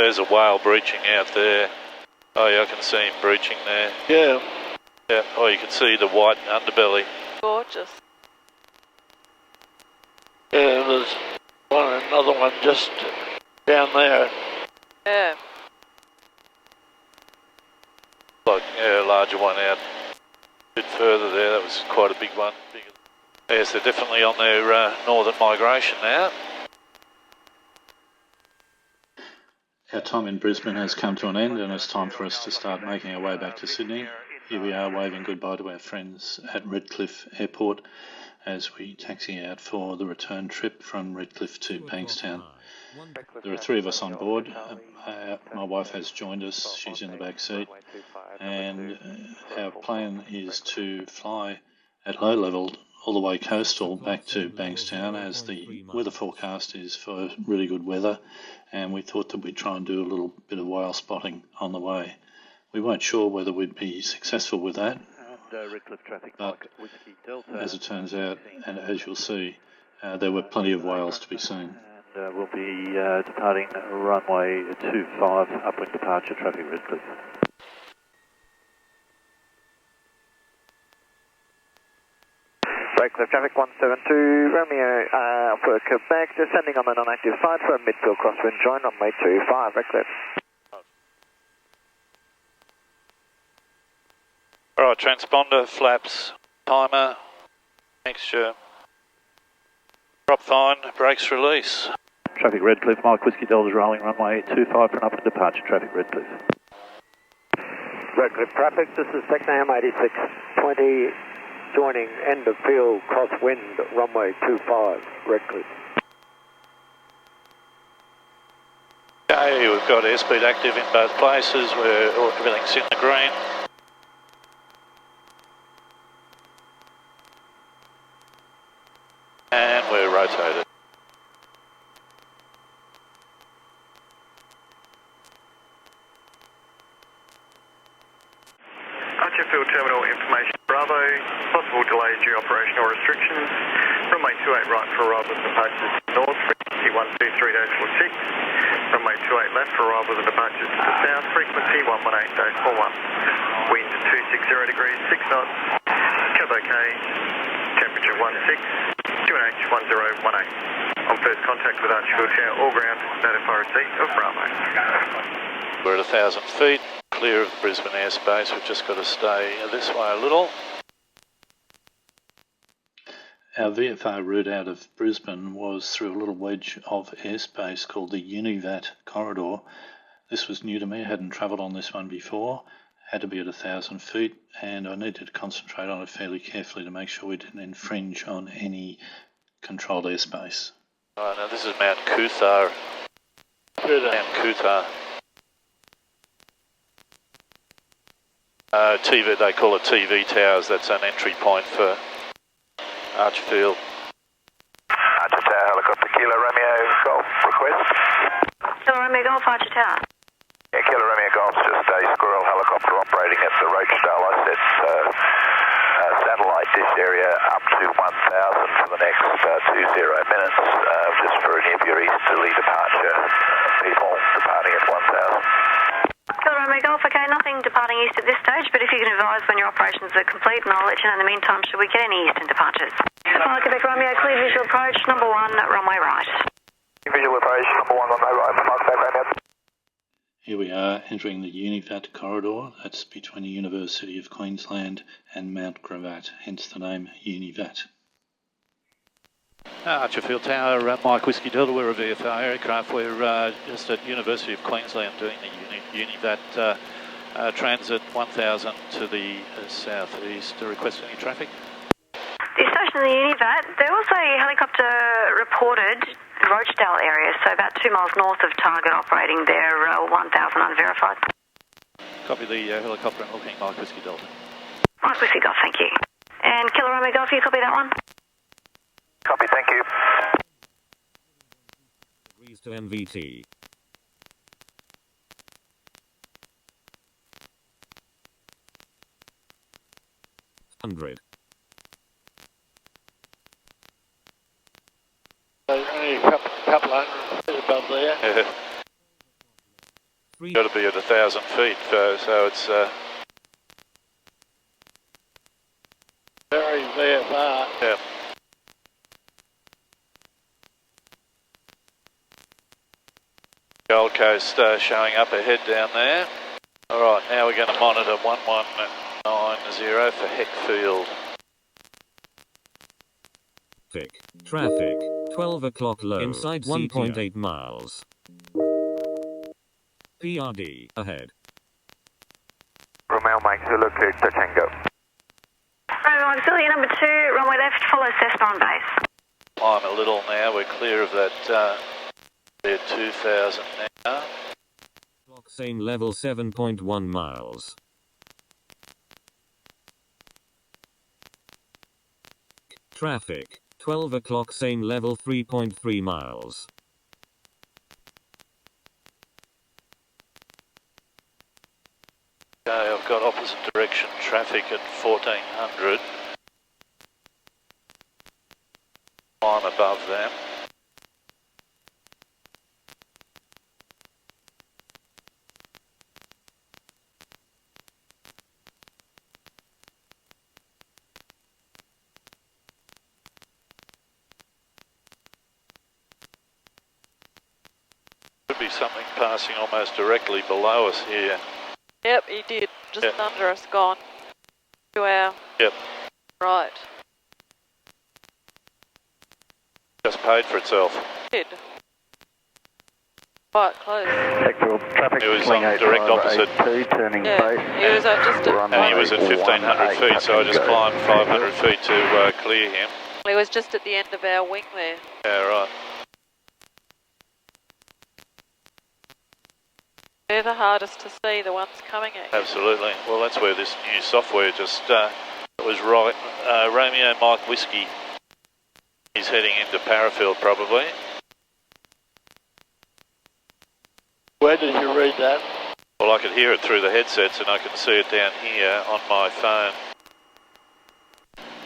there's a whale breaching out there. Oh yeah, I can see him breaching there. Yeah. Yeah, oh you can see the white underbelly. Gorgeous. Yeah, there's another one just down there. Yeah. Like, yeah, a larger one out a bit further there. That was quite a big one. Yes, they're definitely on their northern migration now. Our time in Brisbane has come to an end and it's time for us to start making our way back to Sydney. Here we are waving goodbye to our friends at Redcliffe Airport as we taxi out for the return trip from Redcliffe to Bankstown. There are 3 of us on board. My wife has joined us, she's in the back seat, and our plan is to fly at low level all the way coastal back to Bankstown as the weather forecast is for really good weather, and we thought that we'd try and do a little bit of whale spotting on the way. We weren't sure whether we'd be successful with that, but as it turns out, and as you'll see, there were plenty of whales to be seen. We'll be departing runway 25, upwind departure traffic Redcliffe. Redcliffe traffic 172, Romeo for Quebec, descending on the non-active side for a midfield crosswind join, runway 25, Redcliffe. Alright, transponder, flaps, timer, mixture, drop fine, brakes release. Traffic Redcliffe, Mike Whiskey Delta's rolling runway 25 for an upward departure traffic Redcliffe. Redcliffe traffic, this is Technam 8620, joining end of field crosswind runway 25, Redcliffe. Okay, we've got airspeed active in both places, everything's in the green. And we're rotated. Field terminal information Bravo, possible delays due to operational restrictions. Runway 28 right for arrivals and departures to the north, frequency 123-46. Runway 28 left for arrivals and departures to the south, frequency 118-41. Wind 260 degrees, 6 knots. Cab OK, temperature 16, QNH 1018. On first contact with Archfield Tower, all ground, notify receipt of Bravo. We're at 1,000 feet. Clear of the Brisbane airspace, we've just got to stay this way a little. Our VFR route out of Brisbane was through a little wedge of airspace called the Univat corridor. This was new to me, I hadn't travelled on this one before, had to be at 1,000 feet, and I needed to concentrate on it fairly carefully to make sure we didn't infringe on any controlled airspace. Right, now this is Mount Kuthar. Mount Kuthar. TV, they call it TV towers, that's an entry point for Archfield. Archer Tower, helicopter, Kilo Romeo Golf, request. Kilo Romeo Golf, Archer Tower. Yeah, Kilo Romeo Golf, just a Squirrel helicopter operating at the Roachdale. I set satellite dish area up to 1,000 for the next 20 minutes, just for any of your easterly departure people departing at 1,000. Kilo Romeo Golf, okay, nothing departing east at this stage, but if you can advise when your operations are complete, and I'll let you know in the meantime should we get any eastern departures. Quebec Romeo, clear visual approach, number 1, runway right. Visual approach, number 1, runway right, Quebec Romeo. Here we are entering the Univat corridor, that's between the University of Queensland and Mount Gravatt, hence the name Univat. Archerfield Tower, Mike Whiskey Delta, we're a VFR aircraft. We're just at University of Queensland doing the Univat transit 1000 to the southeast. Request any traffic? The station in the Univat, there was a helicopter reported in Roachdale area, so about 2 miles north of target operating there, 1000 unverified. Copy the helicopter and looking Mike Whiskey Delta. Mike Whiskey Golf, thank you. And Kilo Romeo Golf, you copy that one? Copy, thank you. Degrees to NVT. Hundred. Only a couple hundred feet above there. Got to be at 1,000 feet, so it's very VFR. yeah. Gold Coast showing up ahead down there. All right, now we're going to monitor 1190 for Heckfield. Traffic. 12 o'clock low. Inside 1.8 miles. PRD ahead. Romeo Mike Zulu cleared to Tango. Auxiliary number 2, runway left, follow Cessna on base. I'm a little now, we're clear of that, they're 2,000 now. Clock same level 7.1 miles. Traffic. 12 o'clock same level 3.3 miles. Okay, I've got opposite direction traffic at 1400. I'm above them. Could be something passing almost directly below us here. Yep, he did. Just under us, gone. To our Yep. right. Just paid for itself. Did. Quite close. Traffic It was on direct opposite. turning Yeah, he was just at, And he was at 1,500 feet, so I just climbed 500 feet to clear him. he was just at the end of our wing there. Yeah, right. They're the hardest to see, the ones coming at you. Absolutely. Well, that's where this new software just was right. Romeo Mike Whiskey. He's heading into Parafield probably. Where did you read that? Well, I could hear it through the headsets and I can see it down here on my phone.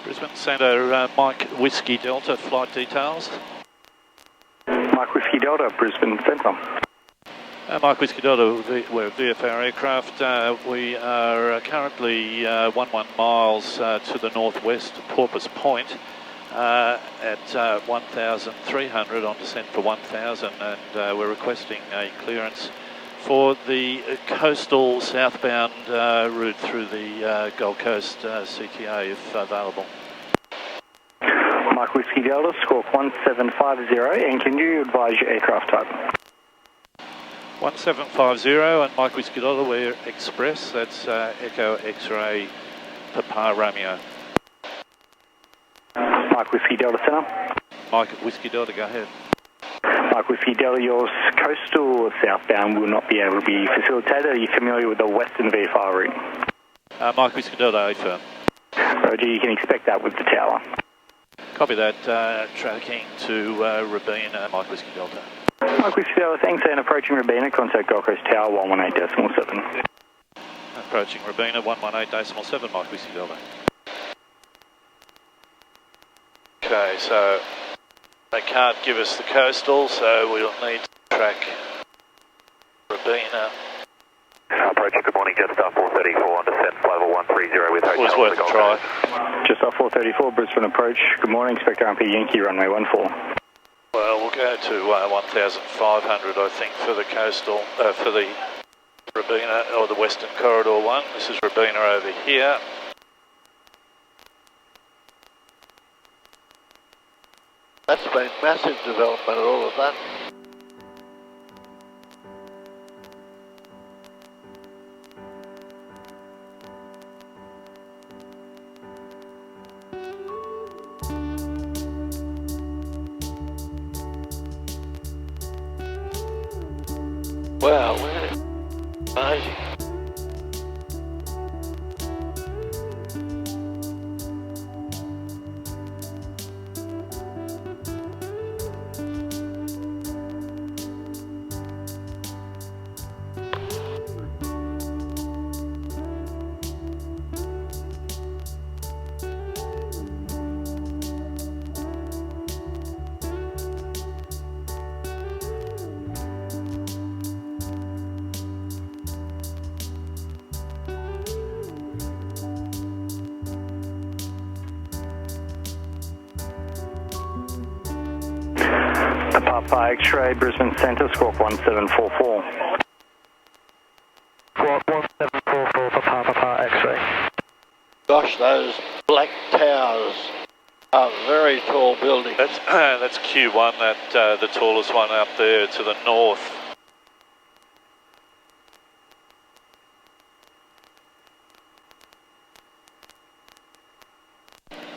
Brisbane Centre, Mike Whiskey Delta, flight details. Mike Whiskey Delta, Brisbane Centre. Mike Whiskey Delta, we're VFR aircraft. We are currently 11 miles to the northwest of Porpoise Point at 1,300 on descent for 1,000, and we're requesting a clearance for the coastal southbound route through the Gold Coast CTA if available. Mike Whiskey Delta, squawk 1750, and can you advise your aircraft type? 1750 and Mike Whiskey Delta, we're Express, that's Echo X-Ray Papa Romeo. Mike Whiskey Delta Centre. Mike Whiskey Delta, go ahead. Mike Whiskey Delta, your coastal or southbound will not be able to be facilitated. Are you familiar with the western VFR route? Mike Whiskey Delta, A firm. Roger, you can expect that with the tower. Copy that, tracking to Rabina, Mike Whiskey Delta. Mike Whiskey Delta, thanks, and approaching Rabina, contact Gold Coast Tower 118.7. Approaching Rabina, 118.7, Mike Whiskey Delta. Okay, so they can't give us the coastal, so we'll need to track Rabina. Approaching, good morning, Jetstar 434 on descent, level 130 with hotel. Was worth a try. Jetstar 434, Brisbane approach, good morning, expect RMP Yankee, runway 14. Well, we'll go to 1,500, I think, for the coastal, for the Rabina, or the Western Corridor one. This is Rabina over here. That's been massive development, all of that. Wow, amazing. Papa X-ray, Brisbane Centre, squawk 1744. Squawk 1744 for Papa X-ray. Gosh, those black towers are very tall buildings. That's Q1, the tallest one up there to the north.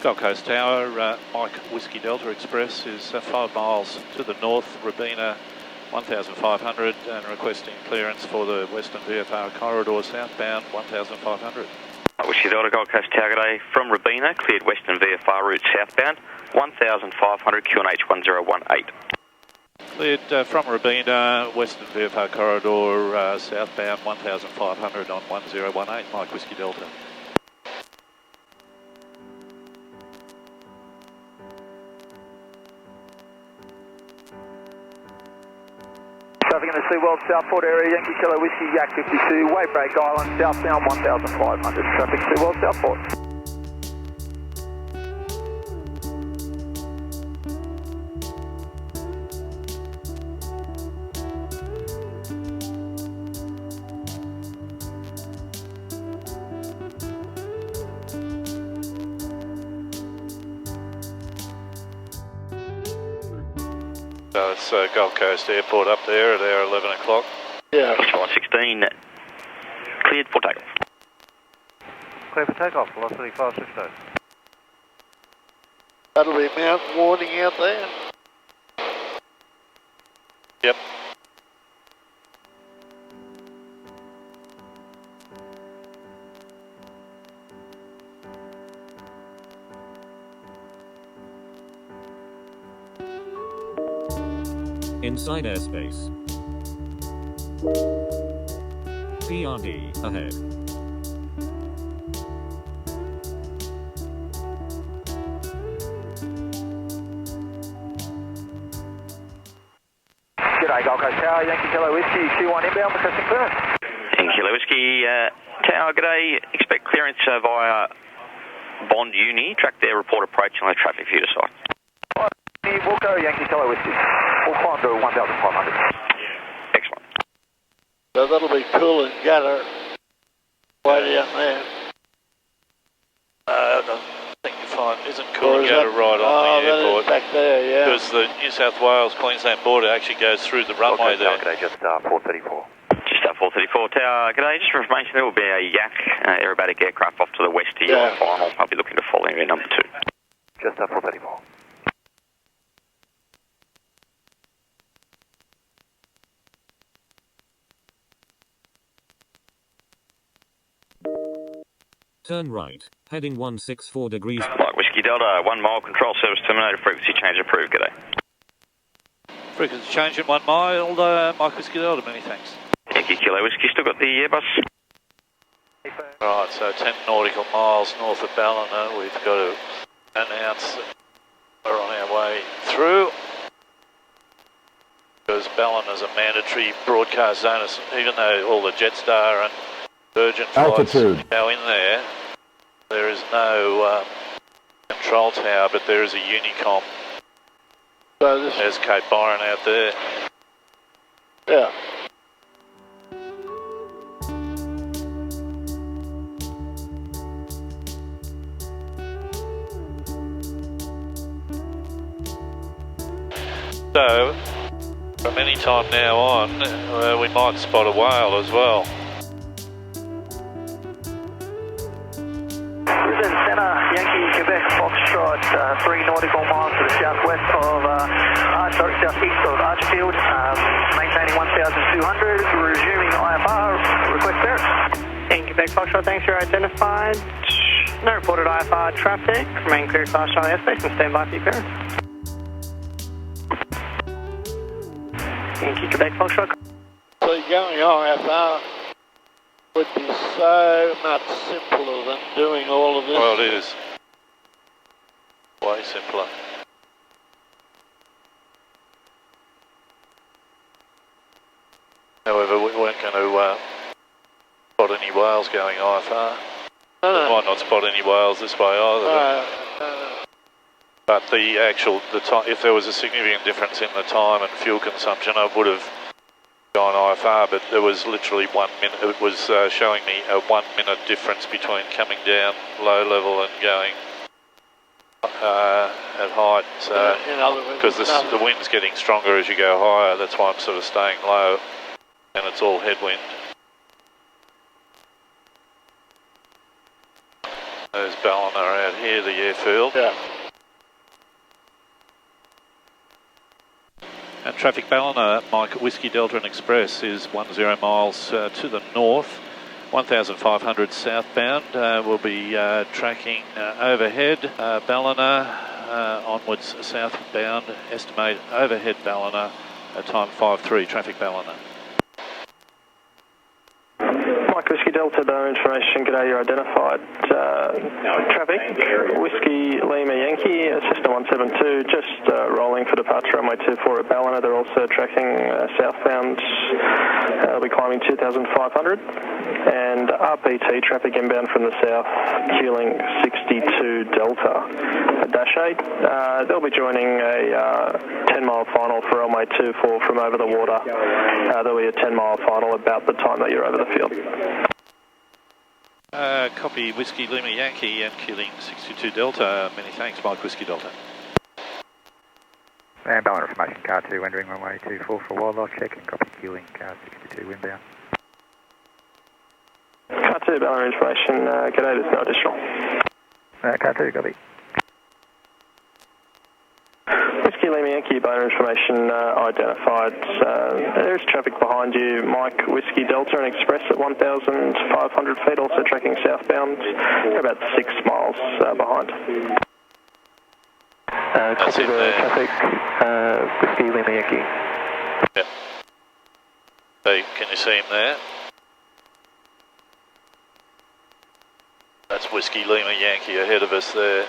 Gold Coast Tower, Mike Whiskey Delta Express is 5 miles to the north, Robina 1500, and requesting clearance for the Western VFR corridor southbound 1500. Whiskey Delta Gold Coast Tower, g'day. From Robina, cleared Western VFR route southbound 1500, QNH 1018. Cleared from Robina, Western VFR corridor southbound 1500 on 1018, Mike Whiskey Delta. Traffic in the Seaworld Southport area, Yankee Kilo Whiskey, Yak 52, Waybreak Island, southbound 1500. Traffic Seaworld Southport. So it's Gold Coast Airport up there at our 11 o'clock. Yeah. 16, cleared for takeoff. Clear for takeoff, velocity 560. That'll be mountain warning out there. Yep. Inside airspace. PRD ahead. G'day, Gold Coast Tower, Yankee Kilo Whiskey, Q1 inbound, requesting clearance. Yankee Kilo Whiskey Tower, g'day. Expect clearance via Bond Uni. Track there, report approach and let traffic view to site. We'll go Yankee Kilo Whiskey. We'll climb to 1500. Excellent. So that'll be cool and gutter way down there. I think you find isn't cool to go right on the airport. Back there, yeah. Because the New South Wales-Queensland border actually goes through the runway there. G'day, just 434. Just 434 Tower, g'day. Just for information, there will be a Yak aerobatic aircraft off to the west of your final. I'll be looking to follow you in number 2. Just 434. Turn right, heading 164 degrees. Mike Whiskey Delta, 1 mile, control service terminated, frequency change approved, g'day. Frequency change in 1 mile, Mike Whiskey Delta, many thanks. Yankee Kilo Whiskey, still got the Airbus? Right, so 10 nautical miles north of Ballina, we've got to announce that we're on our way through. Because Ballina's a mandatory broadcast zone, even though all the Jetstar and Virgin flights go in there, there is no control tower, but there is a Unicom. So this There's Cape Byron out there. yeah. So, from any time now on, we might spot a whale as well. Brisbane Centre, Yankee, Quebec, Foxtrot, 3 nautical miles to the southwest of, southeast of Archfield, maintaining 1,200, resuming IFR, request clearance. In Quebec, Foxtrot, thanks, you're identified. No reported IFR traffic, remain clear across Charlie airspace and stand by for your clearance. Yankee, Quebec, Foxtrot. So going IFR would be so much simpler than doing all of this. Well, it is. Way simpler. However, we weren't going to spot any whales going IFR. We might not spot any whales this way either. But the time, if there was a significant difference in the time and fuel consumption, I would have gone IFR, but there was literally 1 minute. It was showing me a 1 minute difference between coming down low level and going at height. So, because the wind's getting stronger as you go higher, that's why I'm sort of staying low, and it's all headwind. There's Ballina out here, the airfield. Yeah. And traffic Ballina, Mike Whiskey Delta and Express is 10 miles to the north, 1,500 southbound. We'll be tracking overhead Ballina, onwards southbound, estimate overhead Ballina, time 5:3, traffic Ballina. Mike Whiskey Delta, no information. G'day, you're identified. Traffic, Whiskey Lima Yankee, Cessna 172, just rolling for departure runway 24 at Ballina. They're also tracking southbound. They'll be climbing 2,500. And RPT traffic inbound from the south, queuing 62 Delta, Dash 8. They'll be joining a 10-mile final for runway 24 from over the water. There'll be a 10-mile final about the time that you're over the field. Copy Whiskey Lima Yankee and queuing 62 Delta. Many thanks, Mike Whiskey Delta. And Ballina information, car 2 entering runway 24 for wildlife check and copy queuing car 62 windbound. Car 2, Ballina information, g'day, there's no additional. Car 2, copy. Whiskey Lima Yankee, Ballina information identified. There is traffic behind you, Mike Whiskey Delta and Express at 1,500 feet, also tracking southbound. They're about 6 miles behind. That's it there. Traffic, Whiskey Lima Yankee. Yep. Hey, can you see him there? That's Whiskey Lima Yankee ahead of us there.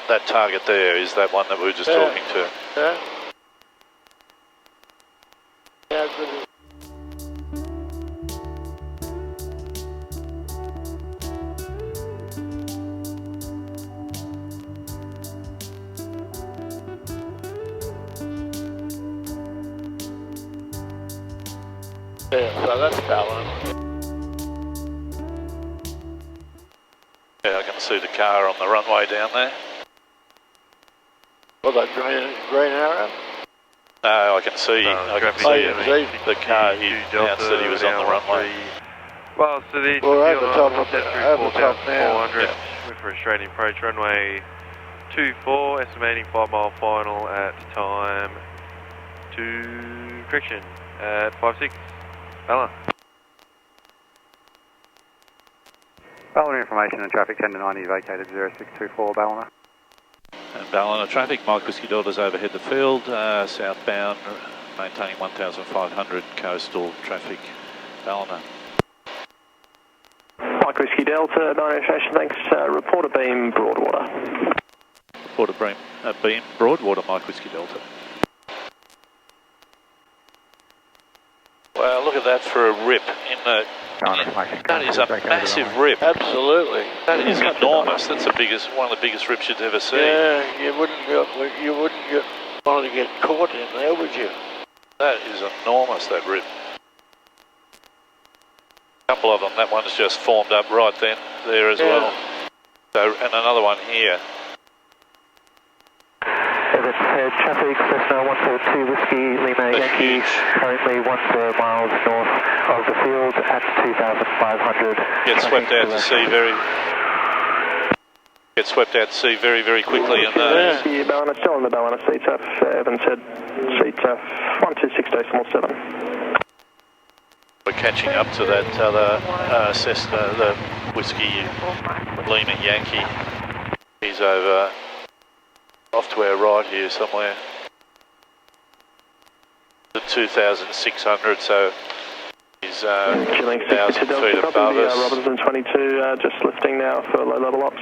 That target there is that one that we were just talking to. Yeah. Yeah, good. Yeah, so that's Ballina. Yeah, I can see the car on the runway down there. Well, that green arrow? No, I can see the car. He announced that he was on the runway. Well, so the we're over top now. 400 with for Australian approach runway 24, estimating 5 mile final at time correction at 5.6. Ballina. Ballina information and traffic 10 to 90 vacated 0624 Ballina. And Ballina traffic, Mike Whiskey Delta's overhead the field, southbound, maintaining 1,500 coastal traffic, Ballina. Mike Whiskey Delta, Ballina information, thanks. Reporter beam, Broadwater. Reporter beam, Broadwater, Mike Whiskey Delta. Wow, look at that for a rip in the... That is a massive rip. Absolutely. That is enormous. That's one of the biggest rips you'd ever seen. Yeah, you wouldn't want to get caught in there, would you? That is enormous, that rip. A couple of them. That one's just formed up right there as well. So, and another one here. Traffic, Cessna 142 Whiskey Lima Yankee, currently 10 miles north of the field at 2,500. Get swept out to sea very, very quickly. And Ballina, still on the Ballina CTAF, Evans Head CTAF 126.7. We're catching up to that other Cessna, the Whiskey Lima Yankee. He's over off to our right here somewhere. The 2,600, so he's 1,000 feet above us. Robinson 22, just lifting now for low level ops.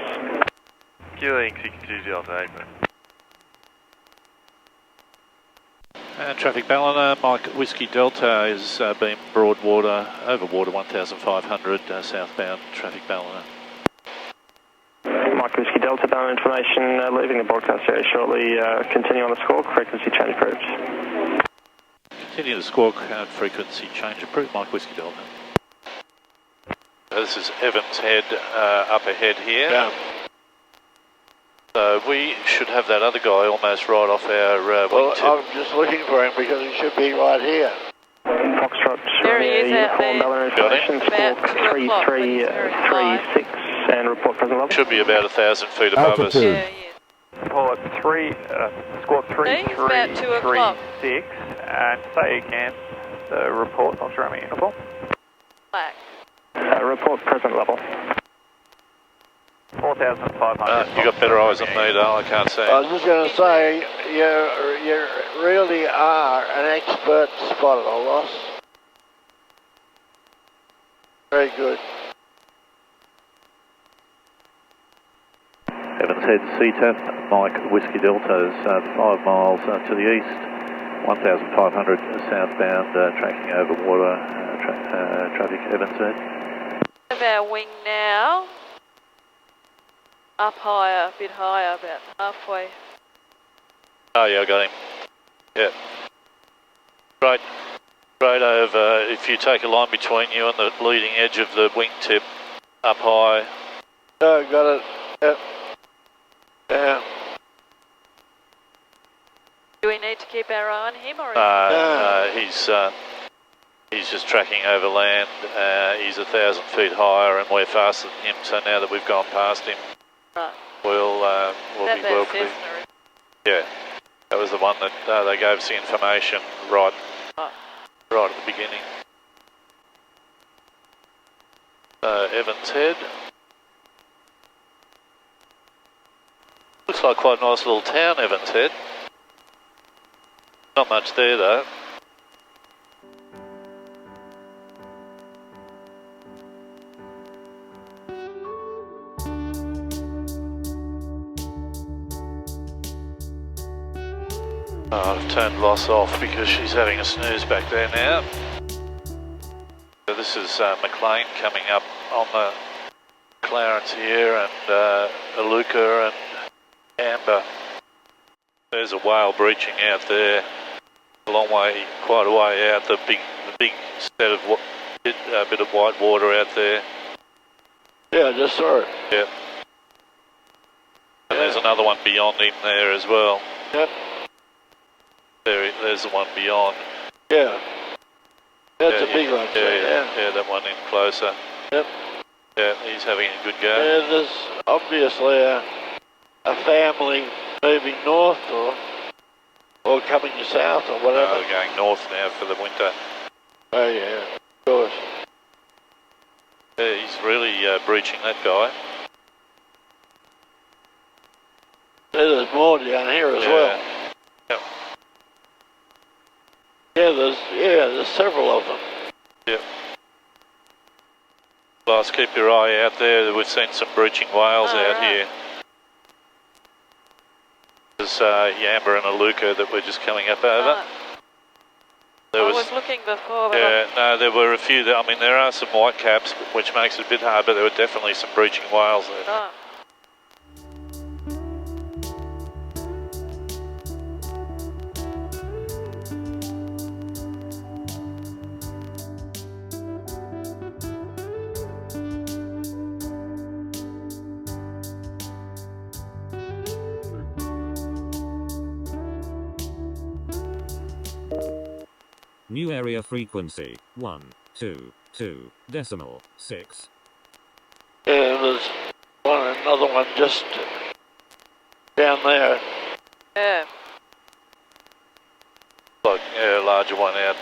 Queuing 62 Delta 8. Traffic Ballina, Mike Whiskey Delta is being Broadwater, over water 1,500, southbound traffic Ballina. Mike Whiskey Delta. Delta Dome information, leaving the broadcast area shortly. Continue on the squawk, frequency change approved. Continue the squawk, frequency change approved, Mike Whiskey Delta. This is Evans Head up ahead here. Yeah. So we should have that other guy almost right off our wingtip. I'm just looking for him because he should be right here. Foxtrot, There he is out there. Uniform information, squawk 3336 and report present level. Should be about 1,000 feet above us. Yeah, Report squawk it's about 2 o'clock. 3336 and say again the report, not sure I'm in uniform. Black. Report present level. 4,500. You got better eyes than me, though. I can't see. I was just going to say, you really are an expert spotter, Ross. Very good. Evans Head, CTAP, Mike Whiskey Delta is 5 miles to the east, 1,500 southbound, tracking over water traffic, Evans Head. Have our wing now. Up higher, a bit higher, about halfway. Oh yeah, I got him. Yeah. Right over, if you take a line between you and the leading edge of the wingtip, up high. Oh, got it. Yep. Yeah. Do we need to keep our eye on him, or is no, he's just tracking over land. He's 1,000 feet higher and we're faster than him, so now that we've gone past him, right. we'll be well clear. Yeah, that was the one that they gave us the information right at the beginning. Evans Head. Looks like quite a nice little town, Evans Head. Not much there though. I've turned Loss off because she's having a snooze back there now. So this is McLean coming up on the Clarence here, and Aluka and Amber. There's a whale breaching out there, a long way, quite a way out. The big set of a bit of white water out there. Yeah, I just saw it. Yep. And there's another one beyond him there as well. Yep. There's the one beyond. Yeah. That's a big one. Yeah, that one in closer. Yep. Yeah, he's having a good go. Yeah, there's obviously a family moving north or coming south or whatever. They're going north now for the winter. Oh yeah, of course. Yeah, he's really breaching that guy. Yeah, there's more down here as well. Yep. Yeah, there's several of them. Yep. Last, keep your eye out there. We've seen some breaching whales out here. There's Yamba and Aluka that we're just coming up over. I was looking before. But no, there were a few. I mean, there are some white caps, which makes it a bit hard, but there were definitely some breaching whales there. Oh. New area frequency 122.6. Yeah, there's another one just down there. Yeah. Like, yeah, a larger one out a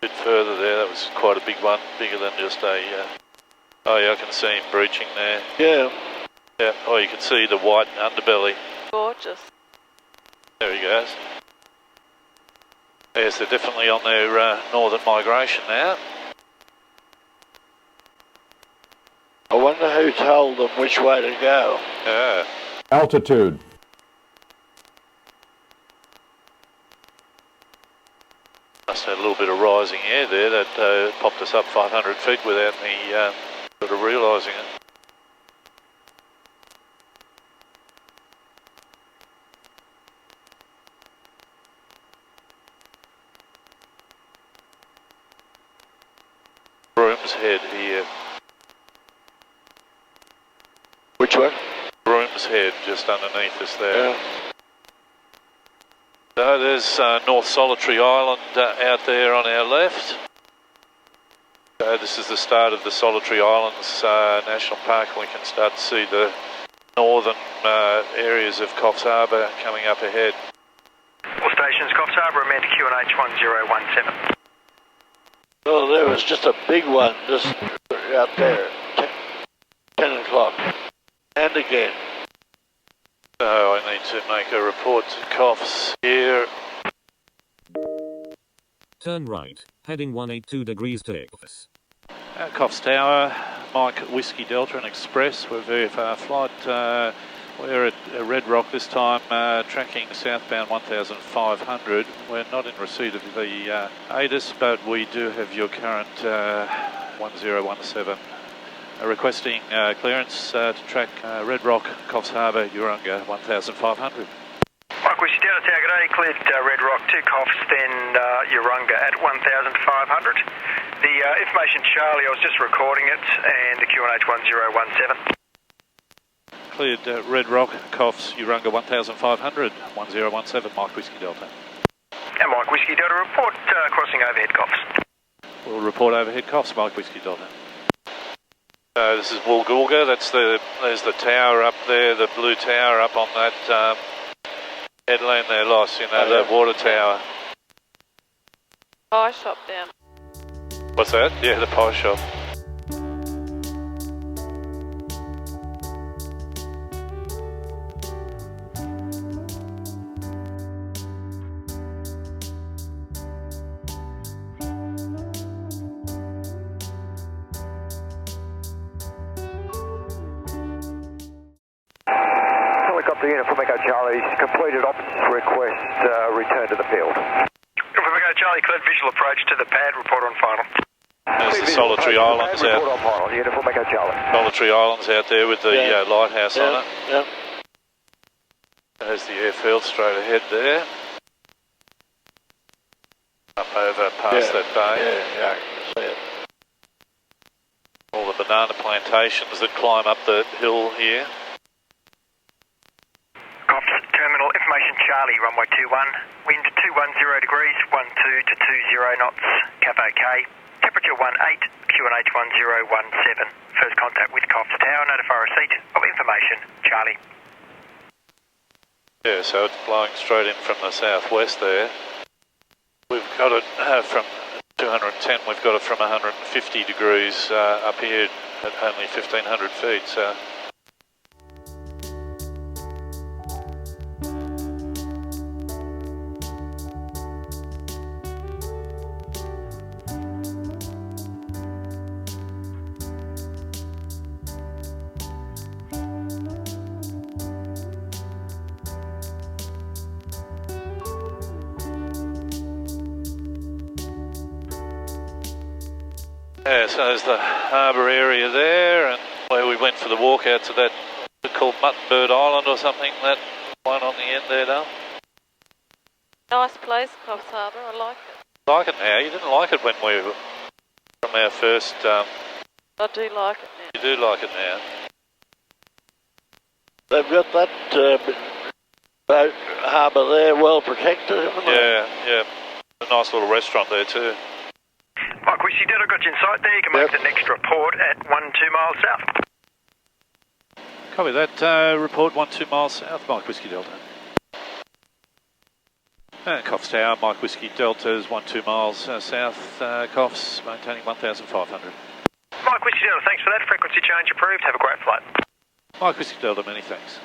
bit further there. That was quite a big one, bigger than just a. Oh yeah, I can see him breaching there. Yeah. Yeah. Oh, you can see the white underbelly. Gorgeous. There he goes. Yes, they're definitely on their northern migration now. I wonder who told them which way to go. Yeah. Altitude. Must have had a little bit of rising air there that popped us up 500 feet without me sort of realising it. Broom's Head here. Which one? Broom's Head, just underneath us there. Yeah. So there's North Solitary Island out there on our left. So this is the start of the Solitary Islands National Park, and we can start to see the northern areas of Coffs Harbour coming up ahead. All stations, Coffs Harbour, amend QNH 1017. Oh, there was just a big one just out there, 10 o'clock. And again. So I need to make a report to Coffs here. Turn right, heading 182 degrees to Coffs. Coffs Tower, Mike Whiskey Delta and Express. We're VFR flight. We're at Red Rock this time, tracking southbound 1500. We're not in receipt of the ATIS, but we do have your current 1017. Requesting clearance to track Red Rock, Coffs Harbour, Urunga 1500. Mike Whiskey Delta, Tower, good day. Cleared Red Rock to Coffs, then Urunga at 1500. The information, Charlie, I was just recording it, and the QNH 1017. Cleared Red Rock, Coffs, Urunga 1500, 1017, Mike Whiskey Delta. And Mike Whiskey Delta, report crossing overhead Coffs. We'll report overhead Coffs, Mike Whiskey Delta. This is Woolgoolga, there's the tower up there, the blue tower up on that headland there, Loss, you know, that water tower. Pie shop down. What's that? Yeah, the pie shop. Helicopter unit from Echo Charlie, completed ops request, return to the field. From Echo Charlie, cleared visual approach to the pad, report on final. There's the Solitary Islands out. Report on final, unit from Echo Charlie. Solitary Islands out there with the lighthouse on it. Yep. There's the airfield straight ahead there. Up over past that bay. Yeah, I can see it. All the banana plantations that climb up the hill here. Coffs Terminal, information Charlie, runway 21, wind 210 degrees, 12 to 20 knots, cap OK, temperature 18, QNH 1017, first contact with Coffs Tower, notify receipt of information, Charlie. Yeah, so it's blowing straight in from the southwest there. We've got it from 210, we've got it from 150 degrees up here at only 1500 feet, so... Yeah, so there's the harbour area there, and where we went for the walk out to that, called Muttonbird Island or something, that one on the end there, Dale. Nice place, Coffs Harbour, I like it. Like it now? You didn't like it when we were from our first... I do like it now. You do like it now? They've got that boat harbour there well protected, haven't they? Yeah. A nice little restaurant there too. Mike Whiskey Delta, got you in sight there. You can make the next report at 12 miles south. Copy that. Report 12 miles south, Mike Whiskey Delta. Coffs Tower, Mike Whiskey Delta is 12 miles south, Coffs, maintaining 1500. Mike Whiskey Delta, thanks for that. Frequency change approved. Have a great flight. Mike Whiskey Delta, many thanks.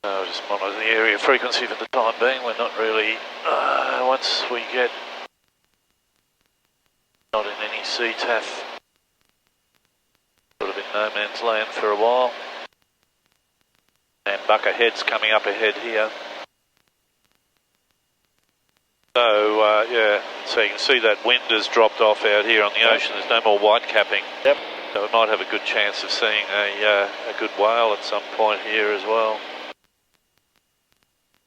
I'll just monitor the area frequency for the time being. We're not really, once we get not in any CTAF, sort of in no man's land for a while. And Buckerhead's coming up ahead here. So, yeah, so you can see that wind has dropped off out here on the ocean. There's no more white capping. Yep. So we might have a good chance of seeing a good whale at some point here as well.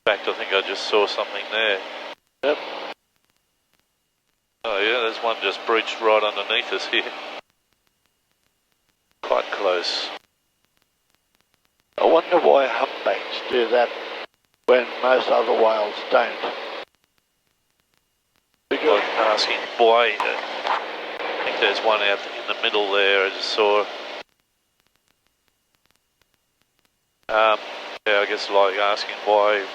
In fact, I think I just saw something there. Yep. Oh yeah, there's there's one just breached right underneath us here. Quite close. I wonder why humpbacks do that when most other whales don't. Because I'm asking why. I think there's one out in the middle there. I just saw. Yeah, I guess like asking why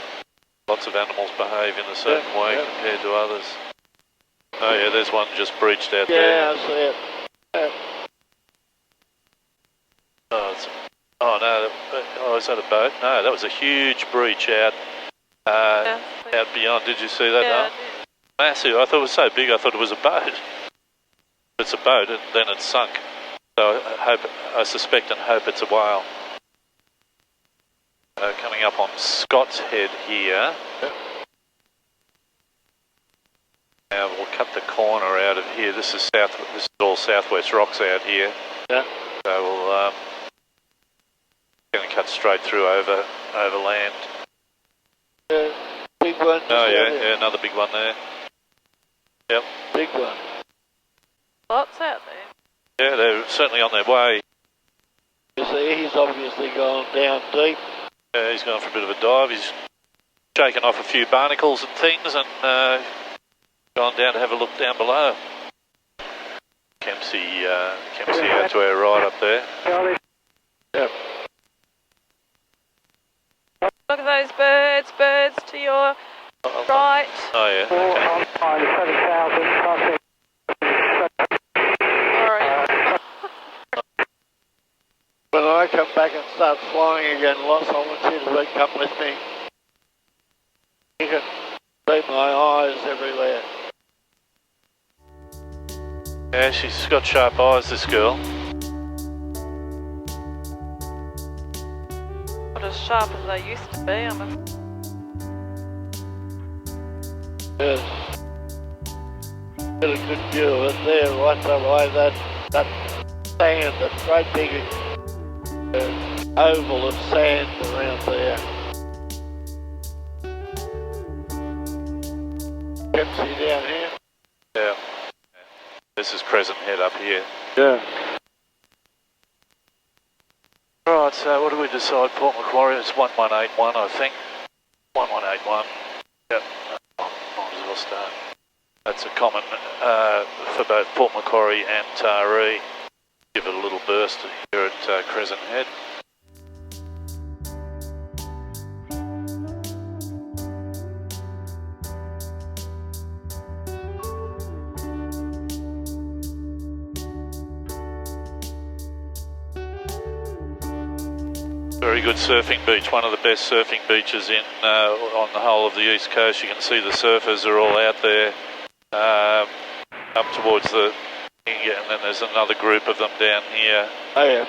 lots of animals behave in a certain way compared to others. Oh yeah, there's one just breached out there. Yeah, I see it. Yeah. Oh no, is that a boat? No, that was a huge breach out out beyond. Did you see that? Yeah, massive. I thought it was so big I thought it was a boat. It's a boat and then it's sunk. So I suspect and hope it's a whale. Coming up on Scott's Head here. Now we'll cut the corner out of here. This is all southwest rocks out here. Yeah. So we'll going to cut straight through over land. Big one. Oh yeah, another big one there. Yep. Big one. Lots out there. Yeah, they're certainly on their way. You see, he's obviously gone down deep. Yeah, he's gone for a bit of a dive. He's shaken off a few barnacles and things and gone down to have a look down below. Kempsey out to our right up there. Yep. Look at those birds to your right. Oh yeah, okay. When I come back and start flying again, Loss, I want you to come with me. You can see my eyes everywhere. Yeah, she's got sharp eyes, this girl. Not as sharp as they used to be, Yes. Get a good view of it there, right away, that sand, that great big oval of sand around there. Pepsi down here. Yeah. This is Crescent Head up here. Yeah. Right, so what do we decide? Port Macquarie, it's 1181, I think. 1181. Yep. Might as well start. That's a common for both Port Macquarie and Taree. Give it a little burst here at Crescent Head. Very good surfing beach, one of the best surfing beaches on the whole of the east coast. You can see the surfers are all out there up towards the... Yeah, and then there's another group of them down here. Oh yeah.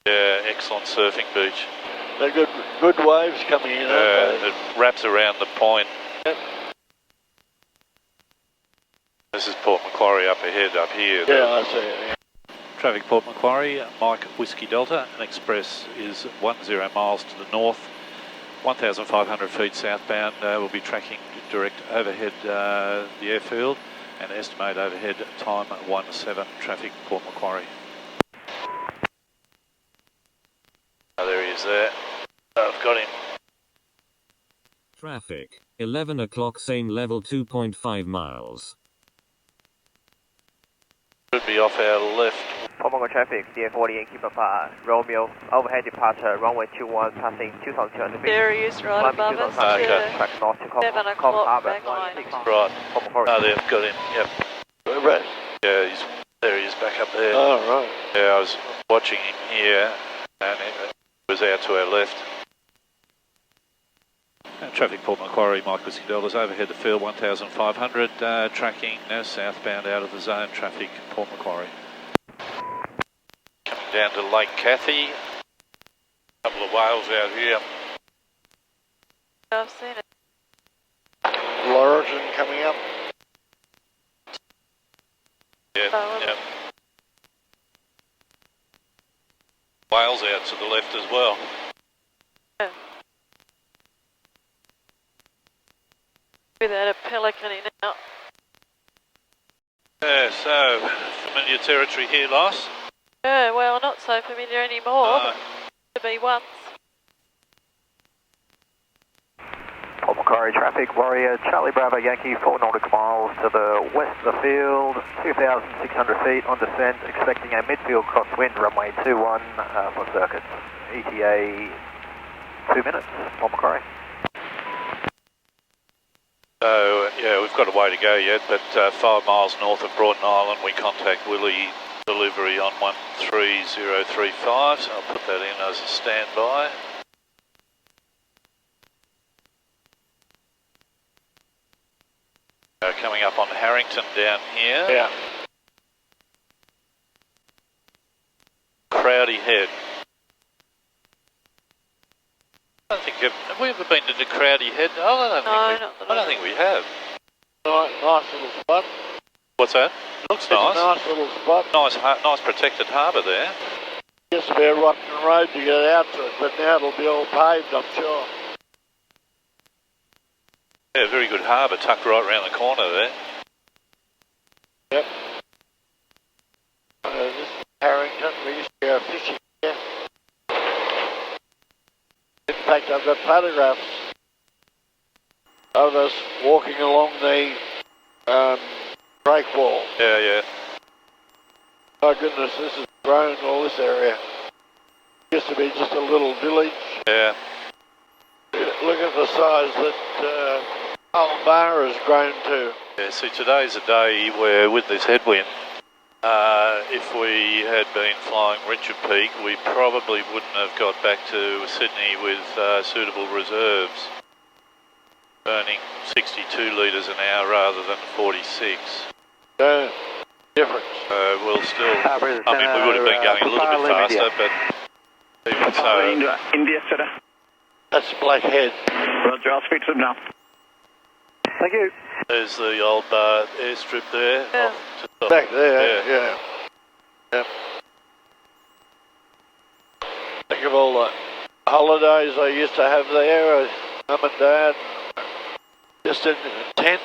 Yeah, excellent surfing beach. They're good waves coming in. It wraps around the point. Yep. This is Port Macquarie up ahead, up here. Yeah, I see it. Yeah. Traffic Port Macquarie, Mike Whiskey Delta, and Express is 10 miles to the north, 1,500 feet southbound. We'll be tracking direct overhead the airfield and estimate overhead time 17 traffic Port Macquarie. Oh, there he is there. I've got him. Traffic, 11 o'clock, same level, 2.5 miles. Should be off our left. Port Macquarie traffic, CA40 Yankee Papa, Romeo, overhead departure, runway 21, passing 2,200 feet. There he is, right above us. Okay. Track north to Coffs Harbour. Right. Oh, there, got him, yep. Right. Yeah, there he is back up there. Oh, right. Yeah, I was watching him here, and it was out to our left. Traffic Port Macquarie, Mike Whiskey Delta's overhead the field 1,500, tracking southbound out of the zone, traffic Port Macquarie. Coming down to Lake Cathy, a couple of whales out here. I've seen it. Laurelton coming up. Yeah, yep. Whales out to the left as well. Yeah. Without a pelican in now. So, familiar territory here, Loss? Yeah, well, not so familiar anymore, but to be once. Port Macquarie traffic, Warrior, Charlie Bravo Yankee, 4 nautical miles to the west of the field, 2,600 feet on descent, expecting a midfield crosswind, runway 21 for circuits. ETA 2 minutes, Port Macquarie. So, yeah, we've got a way to go yet, but 5 miles north of Broughton Island, we contact Willie delivery on 13035, so I'll put that in as a standby. Coming up on Harrington down here. Yeah. Crowdy Head. I don't think have we ever been to the Crowdy Head? I don't think we have. Nice little spot. What's that? Looks nice. It's a nice little spot. Nice protected harbour there. Used to be a rotten road to get out to it, but now it'll be all paved, I'm sure. Yeah, very good harbour, tucked right around the corner there. Yep. This is Harrington. We used to go fishing here. In fact, I've got photographs of us walking along the break wall. Yeah, yeah. Oh goodness, this has grown, all this area. Used to be just a little village. Yeah. Look at the size that Old Bar has grown to. Yeah, see, today's a day where with this headwind, if we had been flying Richard Peak, we probably wouldn't have got back to Sydney with suitable reserves, burning 62 litres an hour rather than 46. No difference. We'll still, we would have been going a little bit faster, but even so. India, sir. That's Blackhead. Roger, I'll speak to them now. Thank you. There's the old airstrip there. Yeah. Back there, yeah. Yep. Think of all the holidays I used to have there, Mum and Dad, just in a tent.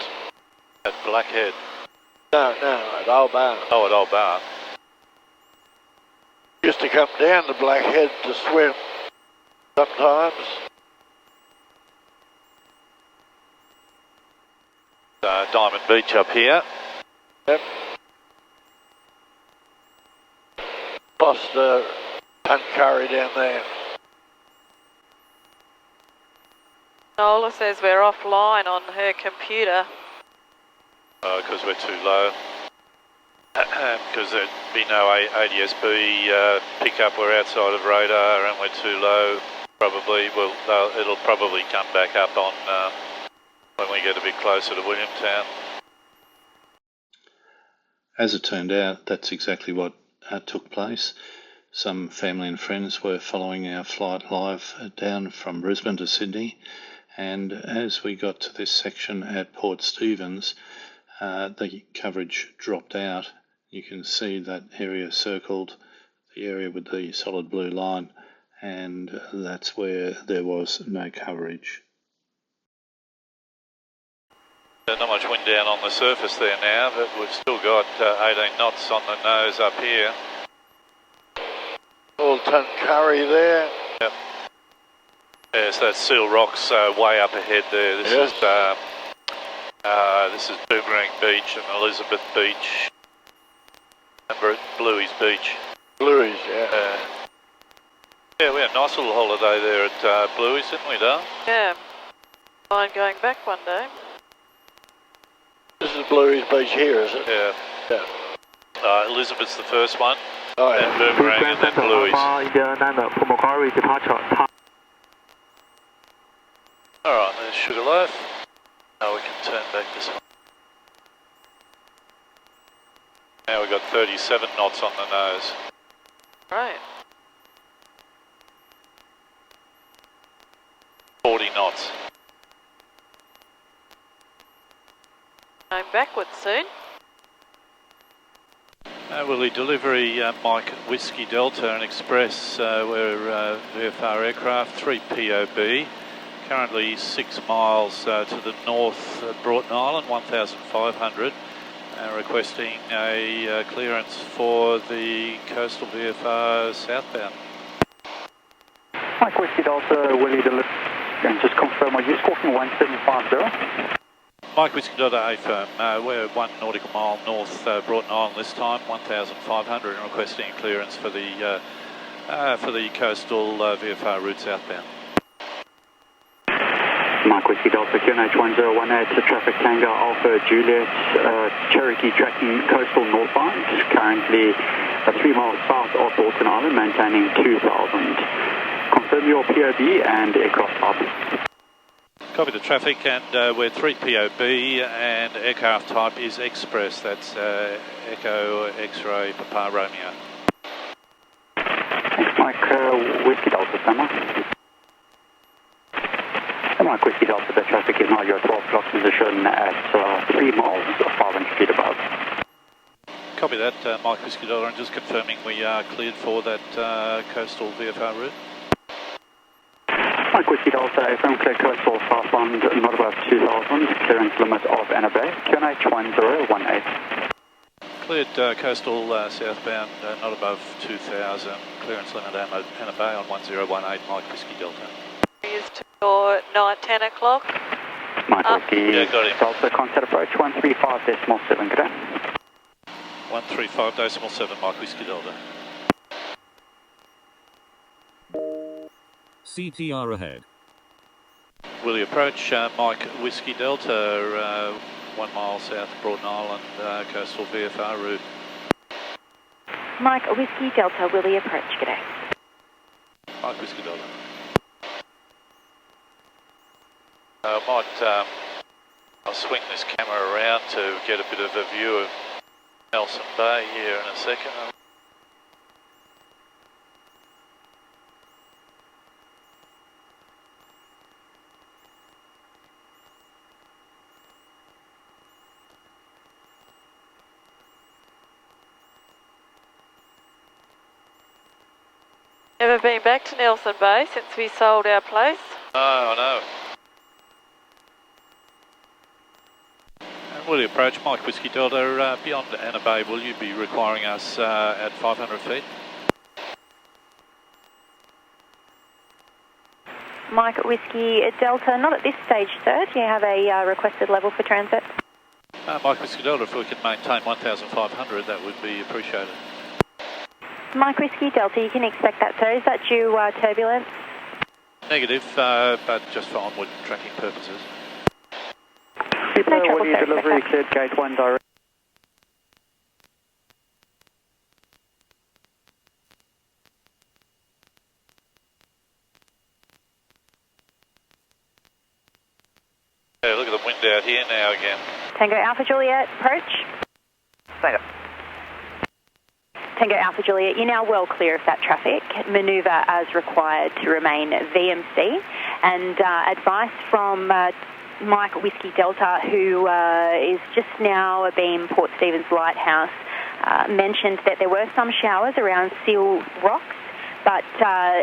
At Blackhead? No, at Old Bar. Oh, at Old Bar. Used to come down to Blackhead to swim sometimes. Diamond Beach up here. Yep. Lost Humpback down there. Nola says we're offline on her computer. Because we're too low. Because there'd be no ADSB pickup. We're outside of radar and we're too low. Probably. Well, it'll probably come back up on when we get a bit closer to Williamtown. As it turned out, that's exactly what took place. Some family and friends were following our flight live down from Brisbane to Sydney, and as we got to this section at Port Stephens, the coverage dropped out. You can see that area circled, the area with the solid blue line, and that's where there was no coverage. Not much wind down on the surface there now, but we've still got 18 knots on the nose up here. Old Tuncurry there. Yep. Yeah, so that's Seal Rock's way up ahead there. This is Boomerang Beach and Elizabeth Beach. And Bluey's Beach. Bluey's, yeah. Yeah, we had a nice little holiday there at Bluey's, didn't we, Dale? Yeah. Mind going back one day. This is Bluey's Beach here, is it? Yeah. Elizabeth's the first one. Oh, yeah. Then Boomerang and then Bluey's. Alright, there's Sugarloaf. Now we can turn back this one. Now we've got 37 knots on the nose. Right. 40 knots. Going backwards soon. Willie delivery, Mike Whiskey Delta and Express, we're VFR aircraft, 3 POB, currently 6 miles to the north at Broughton Island, 1,500, requesting a clearance for the coastal VFR southbound. Mike Whiskey Delta, will you deliver? And just confirm, are you squawking 1750? Mike Whiskey Delta, A firm. We're 1 nautical mile north Broughton Island this time, 1,500, and requesting clearance for the coastal VFR route southbound. Mike Whiskey Delta, QNH 1018 to traffic Tango Alpha Juliet, Cherokee tracking coastal northbound, currently 3 miles south of Broughton Island, maintaining 2,000. Confirm your POB and aircraft type. Copy the traffic, and we're 3 POB, and aircraft type is Express. That's Echo X-Ray Papa Romeo. Thanks, Mike. Whiskey Delta, Summer. Mike Whiskey Delta, the traffic is now your 12 o'clock position at 3 miles, 500 feet above. Copy that, Mike Whiskey Delta, and just confirming we are cleared for that coastal VFR route. Mike Whiskey Delta, FM clear coastal southbound, not above 2,000, clearance limit of Anna Bay, QNH 1018. Cleared coastal southbound, not above 2,000, clearance limit Anna Bay on 1018, Mike Whiskey Delta. Is to your 9:10 o'clock. Mike Whiskey yeah, got him. Delta, contact approach 135.7, good day. 135.7, Mike Whiskey Delta. CTR ahead. Will you approach Mike Whiskey Delta, 1 mile south of Broughton Island, coastal VFR route. Mike Whiskey Delta, will you approach, g'day. Mike Whiskey Delta. I'll swing this camera around to get a bit of a view of Nelson Bay here in a second. Never been back to Nelson Bay since we sold our place. No, I know. Will you approach Mike Whiskey Delta beyond Anna Bay? Will you be requiring us at 500 feet? Mike Whiskey Delta, not at this stage, sir. Do you have a requested level for transit? Mike Whiskey Delta, if we can maintain 1,500, that would be appreciated. Mike Whiskey Delta, you can expect that, sir. Is that due turbulence? Negative, but just for onward tracking purposes. No trouble, sir. Delivery cleared gate 1 direct. Yeah, look at the wind out here now again. Tango Alpha Juliet, approach. Tango. Tango Alpha Juliet, you're now well clear of that traffic. Manoeuvre as required to remain VMC. And advice from Mike Whiskey Delta, who is just now abeam Port Stephens Lighthouse, mentioned that there were some showers around Seal Rocks, but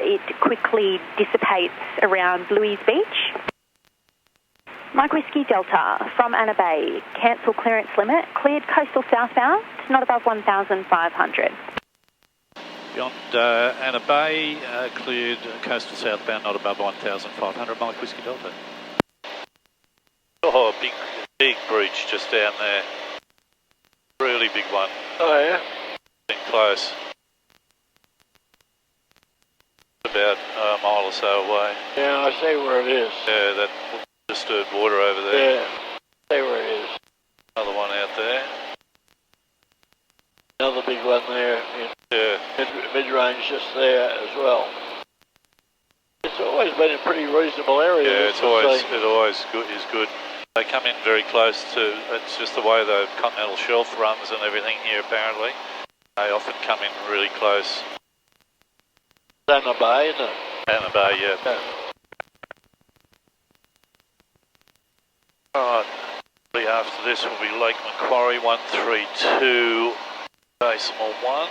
it quickly dissipates around Bluey's Beach. Mike Whiskey Delta from Anna Bay, cancel clearance limit, cleared coastal southbound, not above 1,500. Beyond Anna Bay, cleared coastal southbound, not above 1,500, Mike Whiskey Delta. Oh, big breach just down there. Really big one. Oh, yeah? Been close. About a mile or so away. Yeah, I see where it is. Yeah, that disturbed water over there. Yeah, I see where it is. Another one out there. Another big one there. Yeah. Mid-range just there as well. It's always been a pretty reasonable area. Yeah, it always is good. They come in very close to, it's just the way the continental shelf runs and everything here apparently. They often come in really close. Anna Bay, isn't it? Anna Bay, yeah. Alright, after this will be Lake Macquarie 132 Decimal 1,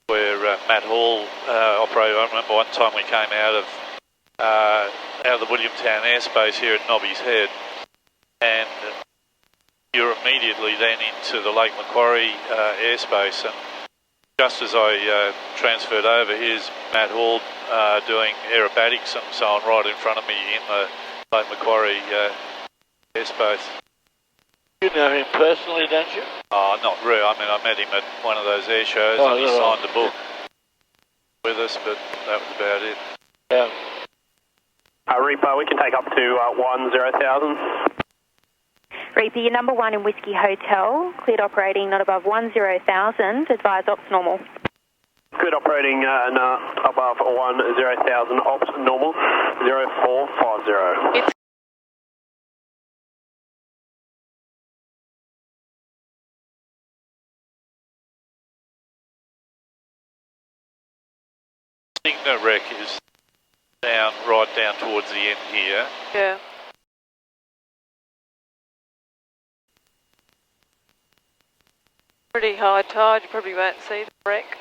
where Matt Hall operated. I remember one time we came out of the Williamtown airspace here at Nobby's Head, and you're immediately then into the Lake Macquarie airspace, and just as I transferred over, here's Matt Hall doing aerobatics and so on right in front of me in the Lake Macquarie airspace. You know him personally, don't you? Oh, not really. I mean, I met him at one of those air shows and he signed the book with us, but that was about it. Yeah. Reaper, we can take up to 10,000. Reaper, your number 1 in Whiskey Hotel, cleared operating not above 10,000, advise ops normal. Good operating above 10,000, ops normal, 0450. Cigna wreck is down, right down towards the end here. Yeah. Pretty high tide, you probably won't see the wreck.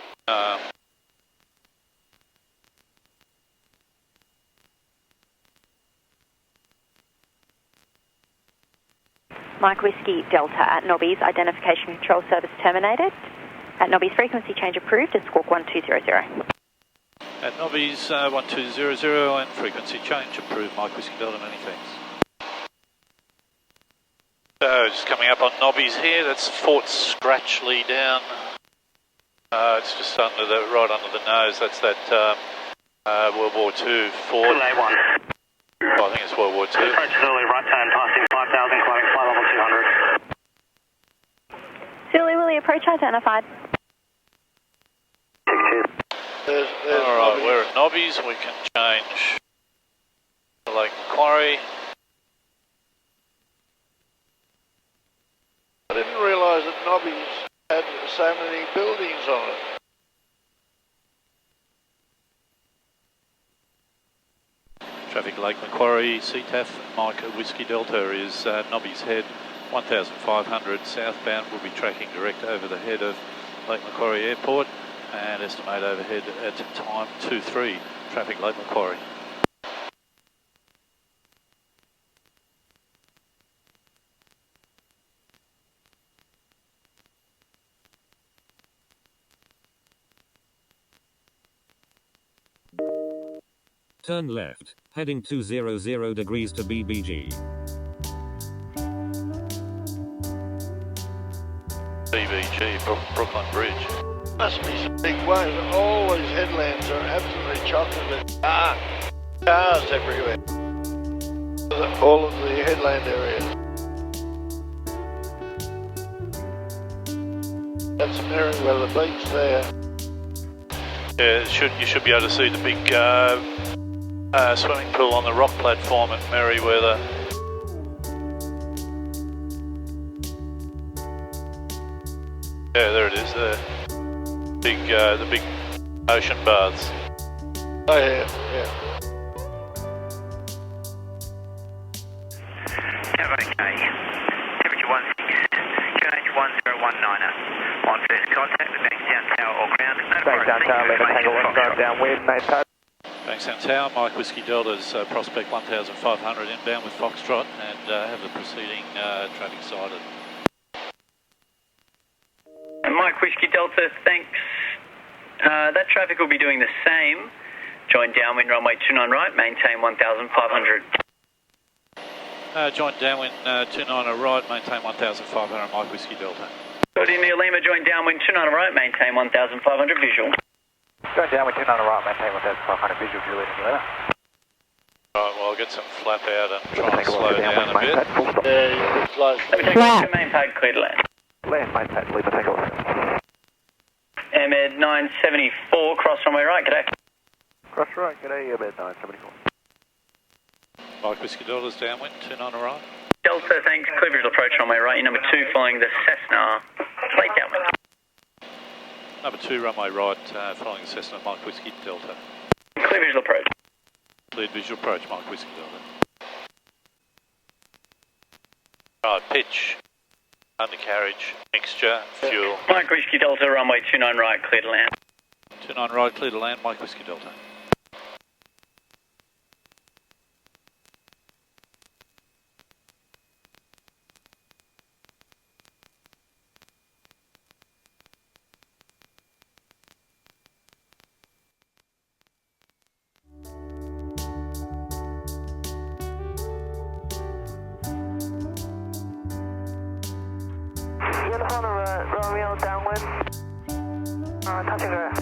Mike Whiskey Delta at Nobby's, identification control service terminated. At Nobby's, frequency change approved at Squawk 1200. At Nobby's 1200 and frequency change approved, Mike Whiskey Delta, many thanks. So just coming up on Nobby's here, that's Fort Scratchley down. It's just under the, right under the nose, that's that World War II fort. A1. Oh, I think it's World War II. Approach Zulu, right turn, passing 5,000, climbing flight level 200. Zulu Willie, approach identified. Alright, we're at Nobby's, we can change to Lake Macquarie. I didn't realise that Nobby's had so many buildings on it. Traffic Lake Macquarie, CTAF, Mike Whiskey Delta is Nobby's Head, 1500 southbound. We'll be tracking direct over the head of Lake Macquarie Airport and estimate overhead at time 23, traffic Lake Macquarie. Turn left, heading 200 degrees to BBG. BBG, Brooklyn Bridge. Must be some big waves. All these headlands are absolutely chocolate with cars everywhere. All of the headland areas. That's Merriweather Beach there. Yeah, you should be able to see the big swimming pool on the rock platform at Merriweather. Yeah, there it is. The big ocean baths. Oh yeah, yeah. Okay. Temperature 16, QNH 1019er. On first contact with Bankstown Tower or ground. Bankstown Tower, Lima Tango 1 drive downwind, made pad. Bankstown Tower, Mike Whiskey Delta's Prospect 1500 inbound with Foxtrot and have the preceding traffic sighted. Mike Whiskey Delta, thanks. That traffic will be doing the same. Join downwind runway 29 right, maintain 1500. Join downwind 29 right, maintain 1500, Mike Whiskey Delta. Good in Near Lima, join downwind 29 right, maintain 1500 visual. Join downwind 29 right, maintain 1500 visual, Juliet and Lima. Right, well, I'll get some flap out and try and slow down a bit. Yeah, it's like Let me take a main pad, clear to land. Land, main pad, Lima Tango 1. Ahmed 974, cross runway right, g'day. Cross right, g'day, Ahmed 974. Mike Whiskey Delta's downwind, 29 right. Delta, thanks. Clear visual approach runway right. Your number 2 following the Cessna. Late downwind. Number 2 runway right, following the Cessna, Mike Whiskey Delta. Clear visual approach. Cleared visual approach, Mike Whiskey Delta. Right, pitch, undercarriage, mixture, fuel. Mike Whiskey Delta, runway 29 right, clear to land. 29 right, clear to land, Mike Whiskey Delta. Uniform Romeo downwind. Touch and go.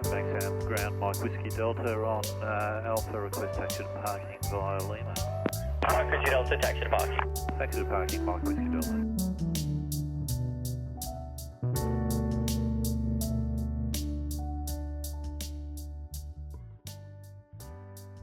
Bankstown ground, Mike Whiskey Delta on Alpha, request taxi to parking via Lima. Mike Whiskey Delta, taxi to parking. Taxi to parking, Mike Whiskey Delta.